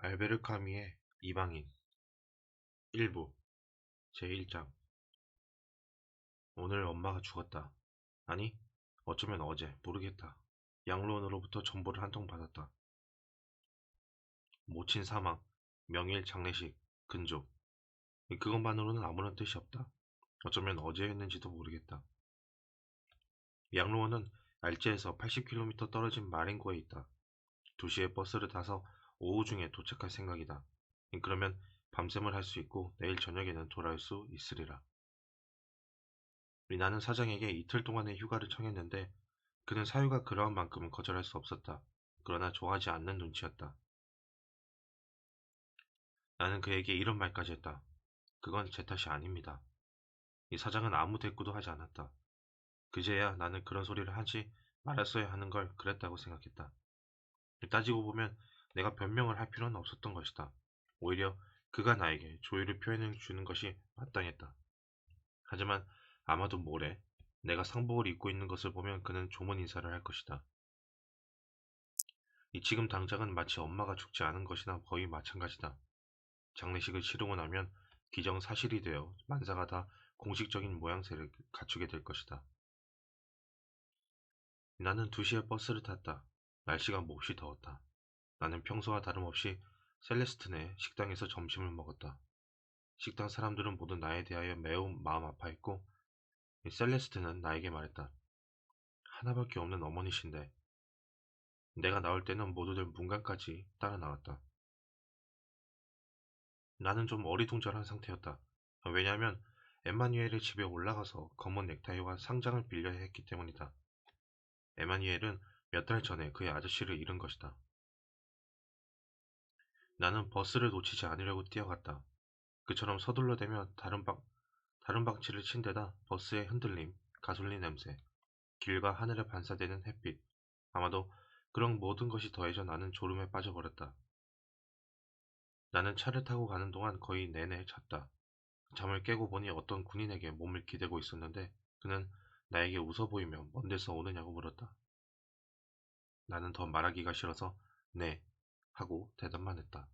알베르 카뮈의 이방인 1부 제1장. 오늘 엄마가 죽었다. 아니, 어쩌면 어제, 모르겠다. 양로원으로부터 정보를 한 통 받았다. 모친 사망, 명일 장례식, 근조. 그것만으로는 아무런 뜻이 없다. 어쩌면 어제였는지도 모르겠다. 양로원은 알제에서 80km 떨어진 마ren고에 있다. 2시에 버스를 타서 오후 중에 도착할 생각이다. 그러면 밤샘을 할 수 있고 내일 저녁에는 돌아올 수 있으리라. 나는 사장에게 이틀 동안의 휴가를 청했는데 그는 사유가 그러한 만큼은 거절할 수 없었다. 그러나 좋아하지 않는 눈치였다. 나는 그에게 이런 말까지 했다. 그건 제 탓이 아닙니다. 이 사장은 아무 대꾸도 하지 않았다. 그제야 나는 그런 소리를 하지 말았어야 하는 걸 그랬다고 생각했다. 따지고 보면 내가 변명을 할 필요는 없었던 것이다. 오히려 그가 나에게 조율을 표현해 주는 것이 마땅했다. 하지만 아마도 모레 내가 상복을 입고 있는 것을 보면 그는 조문 인사를 할 것이다. 지금 당장은 마치 엄마가 죽지 않은 것이나 거의 마찬가지다. 장례식을 치르고 나면 기정사실이 되어 만사가 다 공식적인 모양새를 갖추게 될 것이다. 나는 2시에 버스를 탔다. 날씨가 몹시 더웠다. 나는 평소와 다름없이 셀레스틴의 식당에서 점심을 먹었다. 식당 사람들은 모두 나에 대하여 매우 마음 아파했고 셀레스틴은 나에게 말했다. 하나밖에 없는 어머니신데. 내가 나올 때는 모두들 문간까지 따라 나왔다. 나는 좀 어리둥절한 상태였다. 왜냐하면 에마뉴엘의 집에 올라가서 검은 넥타이와 상장을 빌려야 했기 때문이다. 에마뉴엘은 몇 달 전에 그의 아저씨를 잃은 것이다. 나는 버스를 놓치지 않으려고 뛰어갔다. 그처럼 서둘러대며 다른 방치를 친 데다 버스의 흔들림, 가솔린 냄새, 길과 하늘에 반사되는 햇빛, 아마도 그런 모든 것이 더해져 나는 졸음에 빠져버렸다. 나는 차를 타고 가는 동안 거의 내내 잤다. 잠을 깨고 보니 어떤 군인에게 몸을 기대고 있었는데 그는 나에게 웃어 보이며 먼 데서 오느냐고 물었다. 나는 더 말하기가 싫어서 네 하고 대답만 했다.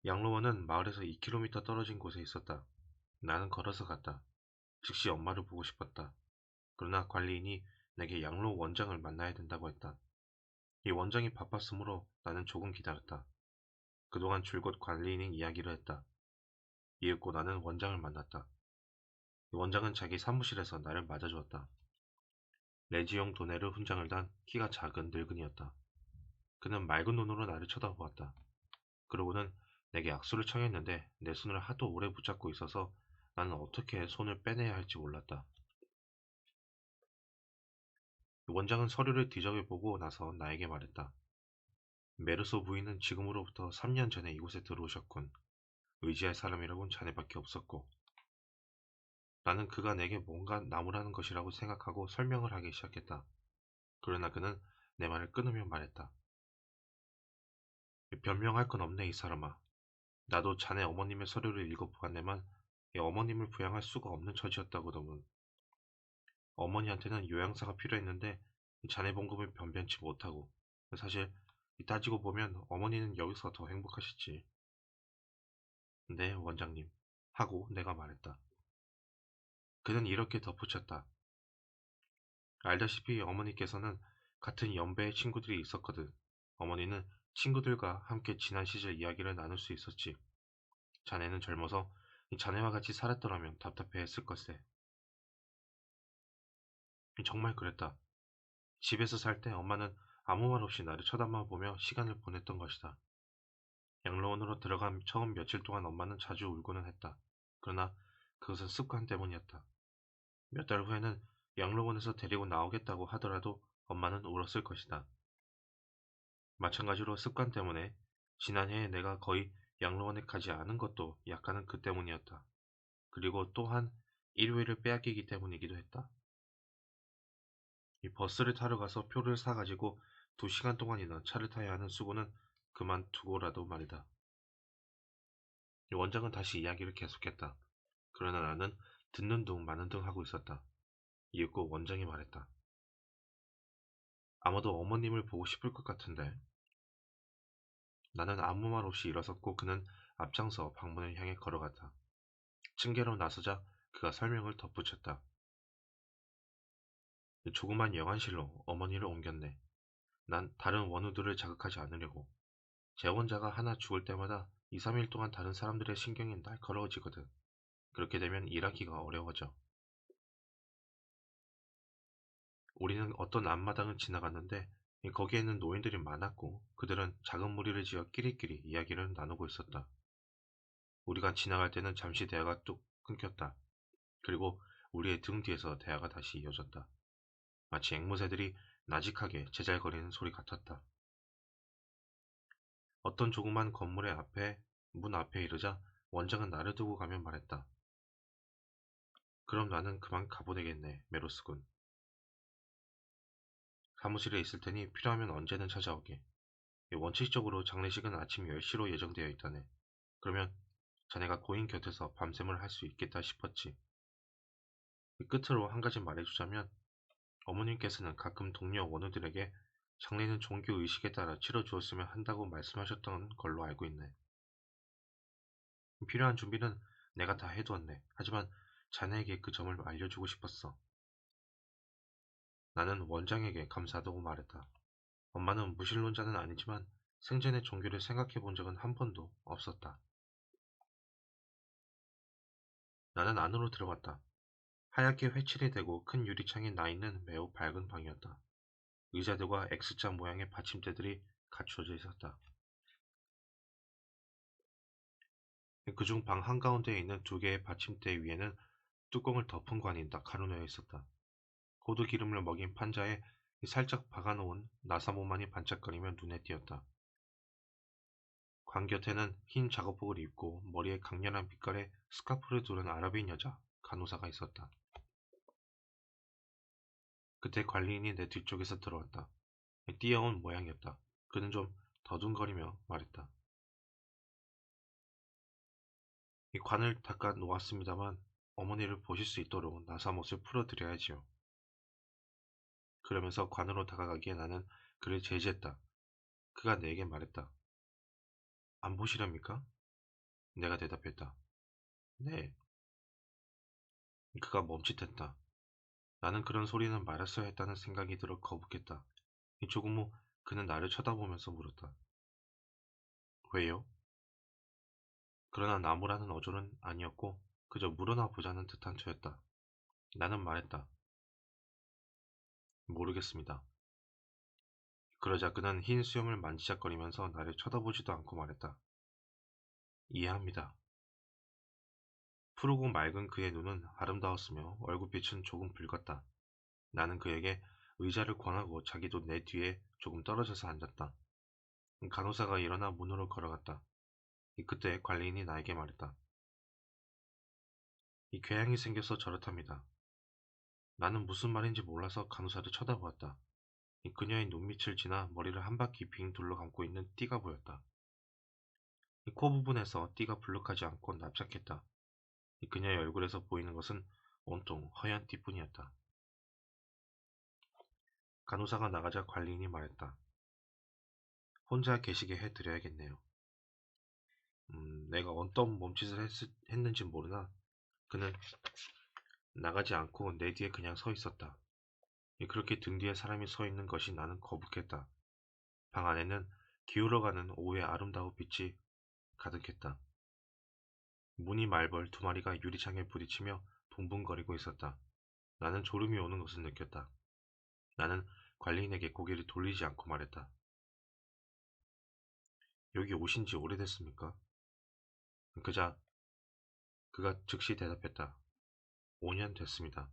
양로원은 마을에서 2km 떨어진 곳에 있었다. 나는 걸어서 갔다. 즉시 엄마를 보고 싶었다. 그러나 관리인이 내게 양로 원장을 만나야 된다고 했다. 이 원장이 바빴으므로 나는 조금 기다렸다. 그동안 줄곧 관리인이 이야기를 했다. 이윽고 나는 원장을 만났다. 원장은 자기 사무실에서 나를 맞아주었다. 레지용 도네르 훈장을 단 키가 작은 늙은이였다. 그는 맑은 눈으로 나를 쳐다보았다. 그러고는 내게 악수를 청했는데 내 손을 하도 오래 붙잡고 있어서 나는 어떻게 손을 빼내야 할지 몰랐다. 원장은 서류를 뒤적여보고 나서 나에게 말했다. 메르소 부인은 지금으로부터 3년 전에 이곳에 들어오셨군. 의지할 사람이라곤 자네밖에 없었고. 나는 그가 내게 뭔가 나무라는 것이라고 생각하고 설명을 하기 시작했다. 그러나 그는 내 말을 끊으며 말했다. 변명할 건 없네 이 사람아. 나도 자네 어머님의 서류를 읽어보았네만 어머님을 부양할 수가 없는 처지였다고더군. 어머니한테는 요양사가 필요했는데 자네 봉급을 변변치 못하고 사실 따지고 보면 어머니는 여기서 더 행복하셨지. 네, 원장님. 하고 내가 말했다. 그는 이렇게 덧붙였다. 알다시피 어머니께서는 같은 연배의 친구들이 있었거든. 어머니는 친구들과 함께 지난 시절 이야기를 나눌 수 있었지. 자네는 젊어서 자네와 같이 살았더라면 답답해했을 걸세. 정말 그랬다. 집에서 살 때 엄마는 아무 말 없이 나를 쳐다만 보며 시간을 보냈던 것이다. 양로원으로 들어간 처음 며칠 동안 엄마는 자주 울고는 했다. 그러나 그것은 습관 때문이었다. 몇 달 후에는 양로원에서 데리고 나오겠다고 하더라도 엄마는 울었을 것이다. 마찬가지로 습관 때문에 지난해에 내가 거의 양로원에 가지 않은 것도 약간은 그 때문이었다. 그리고 또한 일요일을 빼앗기기 때문이기도 했다. 이 버스를 타러 가서 표를 사가지고 2시간 동안이나 차를 타야 하는 수고는 그만두고라도 말이다. 원장은 다시 이야기를 계속했다. 그러나 나는 듣는 둥 마는 둥 하고 있었다. 이윽고 원장이 말했다. 아마도 어머님을 보고 싶을 것 같은데. 나는 아무 말 없이 일어섰고 그는 앞장서 방문을 향해 걸어갔다. 층계로 나서자 그가 설명을 덧붙였다. 조그만 영안실로 어머니를 옮겼네. 난 다른 원우들을 자극하지 않으려고. 재혼자가 하나 죽을 때마다 2, 3일 동안 다른 사람들의 신경이 날카로워지거든. 그렇게 되면 일하기가 어려워져. 우리는 어떤 앞마당을 지나갔는데 거기에는 노인들이 많았고 그들은 작은 무리를 지어 끼리끼리 이야기를 나누고 있었다. 우리가 지나갈 때는 잠시 대화가 뚝 끊겼다. 그리고 우리의 등 뒤에서 대화가 다시 이어졌다. 마치 앵무새들이 나직하게 제잘거리는 소리 같았다. 어떤 조그만 건물의 문 앞에 이르자 원장은 나를 두고 가면 말했다. 그럼 나는 그만 가보내겠네, 메로스군. 사무실에 있을 테니 필요하면 언제든 찾아오게. 원칙적으로 장례식은 아침 10시로 예정되어 있다네. 그러면 자네가 고인 곁에서 밤샘을 할 수 있겠다 싶었지. 끝으로 한 가지 말해주자면 어머님께서는 가끔 동료 원우들에게 장례는 종교 의식에 따라 치러주었으면 한다고 말씀하셨던 걸로 알고 있네. 필요한 준비는 내가 다 해두었네. 하지만 자네에게 그 점을 알려주고 싶었어. 나는 원장에게 감사하다고 말했다. 엄마는 무신론자는 아니지만 생전에 종교를 생각해 본 적은 한 번도 없었다. 나는 안으로 들어갔다. 하얗게 회칠이 되고 큰 유리창에 나 있는 매우 밝은 방이었다. 의자들과 X자 모양의 받침대들이 갖추어져 있었다. 그중 방 한가운데에 있는 두 개의 받침대 위에는 뚜껑을 덮은 관이 가루놓여 있었다. 고두 기름을 먹인 판자에 살짝 박아놓은 나사모만이 반짝거리며 눈에 띄었다. 관 곁에는 흰 작업복을 입고 머리에 강렬한 빛깔의 스카프를 두른 아랍인 여자 간호사가 있었다. 그때 관리인이 내 뒤쪽에서 들어왔다. 뛰어온 모양이었다. 그는 좀 더듬거리며 말했다. 이 관을 닦아 놓았습니다만 어머니를 보실 수 있도록 나사못을 풀어드려야지요. 그러면서 관으로 다가가기에 나는 그를 제지했다. 그가 내게 말했다. 안 보시렵니까? 내가 대답했다. 네. 그가 멈칫했다. 나는 그런 소리는 말았어야 했다는 생각이 들어 거북했다. 조금 후 그는 나를 쳐다보면서 물었다. 왜요? 그러나 나무라는 어조는 아니었고 그저 물어나 보자는 듯한 터였다. 나는 말했다. 모르겠습니다. 그러자 그는 흰 수염을 만지작거리면서 나를 쳐다보지도 않고 말했다. 이해합니다. 푸르고 맑은 그의 눈은 아름다웠으며 얼굴빛은 조금 붉었다. 나는 그에게 의자를 권하고 자기도 내 뒤에 조금 떨어져서 앉았다. 간호사가 일어나 문으로 걸어갔다. 그때 관리인이 나에게 말했다. 이 궤양이 생겨서 저렇답니다. 나는 무슨 말인지 몰라서 간호사를 쳐다보았다. 그녀의 눈밑을 지나 머리를 한 바퀴 빙 둘러 감고 있는 띠가 보였다. 코 부분에서 띠가 불룩하지 않고 납작했다. 그녀의 얼굴에서 보이는 것은 온통 허연 띠뿐이었다. 간호사가 나가자 관리인이 말했다. 혼자 계시게 해드려야겠네요. 내가 어떤 몸짓을 했는지 모르나 그는 나가지 않고 내 뒤에 그냥 서 있었다. 그렇게 등 뒤에 사람이 서 있는 것이 나는 거북했다. 방 안에는 기울어가는 오후의 아름다운 빛이 가득했다. 무늬 말벌 두 마리가 유리창에 부딪히며 붕붕거리고 있었다. 나는 졸음이 오는 것을 느꼈다. 나는 관리인에게 고개를 돌리지 않고 말했다. 여기 오신 지 오래됐습니까? 그자 그가 즉시 대답했다. 5년 됐습니다.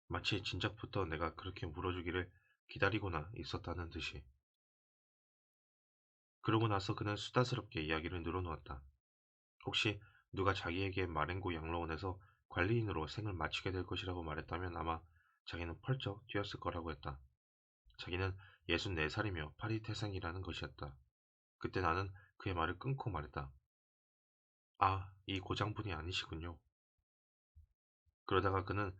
마치 진작부터 내가 그렇게 물어주기를 기다리고나 있었다는 듯이. 그러고 나서 그는 수다스럽게 이야기를 늘어놓았다. 혹시 누가 자기에게 마렌고 양로원에서 관리인으로 생을 마치게 될 것이라고 말했다면 아마 자기는 펄쩍 뛰었을 거라고 했다. 자기는 64살이며 파리 태생이라는 것이었다. 그때 나는 그의 말을 끊고 말했다. 아, 이 고장분이 아니시군요. 그러다가 그는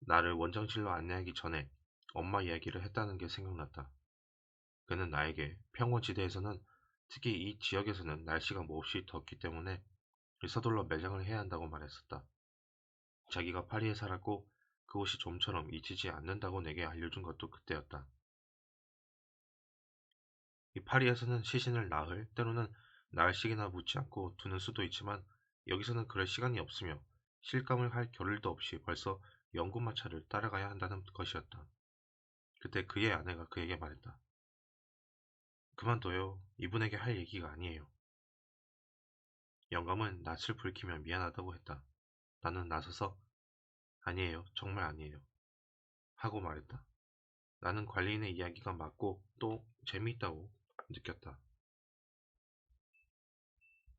나를 원장실로 안내하기 전에 엄마 이야기를 했다는 게 생각났다. 그는 나에게 평원지대에서는, 특히 이 지역에서는 날씨가 몹시 덥기 때문에 서둘러 매장을 해야 한다고 말했었다. 자기가 파리에 살았고 그곳이 좀처럼 잊히지 않는다고 내게 알려준 것도 그때였다. 이 파리에서는 시신을 나흘, 때로는 나흘씩이나 묻지 않고 두는 수도 있지만 여기서는 그럴 시간이 없으며 실감을 할 겨를도 없이 벌써 연구마차를 따라가야 한다는 것이었다. 그때 그의 아내가 그에게 말했다. 그만둬요. 이분에게 할 얘기가 아니에요. 영감은 낯을 붉히며 미안하다고 했다. 나는 나서서 아니에요. 정말 아니에요. 하고 말했다. 나는 관리인의 이야기가 맞고 또 재미있다고 느꼈다.